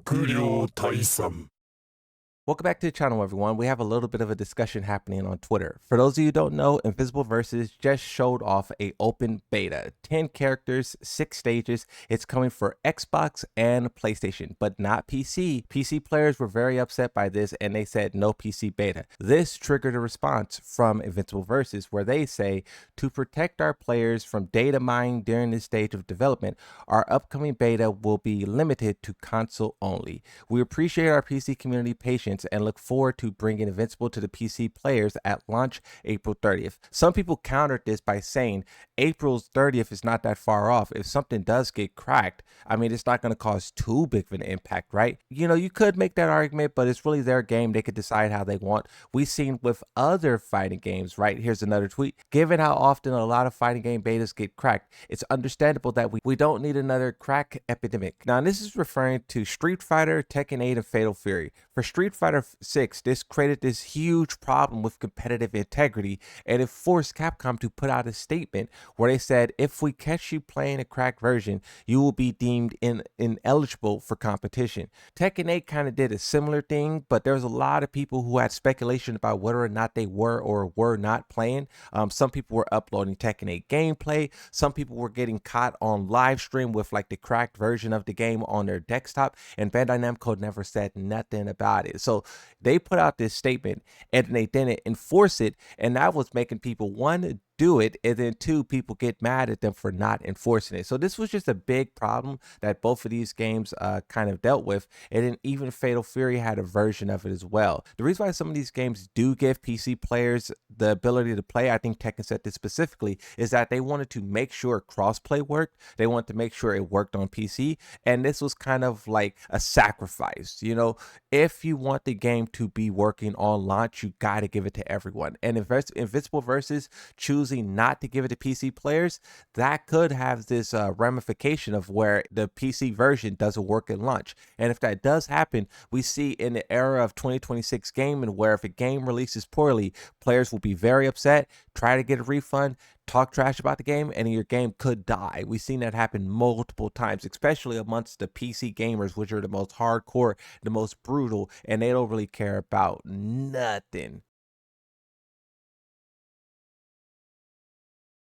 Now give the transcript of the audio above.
悪霊退散。Welcome back to the channel, everyone. We have a little bit of a discussion happening on Twitter. For those of you who don't know, Invincible Versus just showed off a open beta. 10 characters, 6 stages. It's coming for Xbox and PlayStation, but not PC. PC players were very upset by this and they said no PC beta. This triggered a response from Invincible Versus where they say, to protect our players from data mining during this stage of development, our upcoming beta will be limited to console only. We appreciate our PC community patience and look forward to bringing Invincible to the PC players at launch April 30th. Some people countered this by saying April's 30th is not that far off. If something does get cracked, I mean, it's not going to cause too big of an impact, right? You know, you could make that argument, but it's really their game. They could decide how they want. We've seen with other fighting games, right? Here's another tweet. Given how often a lot of fighting game betas get cracked, it's understandable that we don't need another crack epidemic. Now, this is referring to Street Fighter, Tekken 8, and Fatal Fury. For Street Fighter 6, this created this huge problem with competitive integrity, and it forced Capcom to put out a statement where they said, if we catch you playing a cracked version, you will be deemed ineligible for competition. Tekken 8 kind of did a similar thing, but there was a lot of people who had speculation about whether or not they were or were not playing. Some people were uploading Tekken 8 gameplay. Some people were getting caught on live stream with like the cracked version of the game on their desktop, and Bandai Namco never said nothing about it. So they put out this statement and they didn't enforce it, and that was making people, one, do it, and then two, people get mad at them for not enforcing it. So this was just a big problem that both of these games kind of dealt with, and then even Fatal Fury had a version of it as well. The reason why some of these games do give PC players the ability to play, I think Tekken said this specifically, is that they wanted to make sure crossplay worked. They wanted to make sure it worked on PC, and this was kind of like a sacrifice. You know, if you want the game to be working on launch, you got to give it to everyone. And Invincible Versus choosing not to give it to PC players, that could have this ramification of where the PC version doesn't work at launch. And if that does happen, we see in the era of 2026 gaming where if a game releases poorly, players will be very upset, try to get a refund, talk trash about the game, and your game could die. We've seen that happen multiple times, especially amongst the PC gamers, which are the most hardcore, the most brutal, and they don't really care about nothing.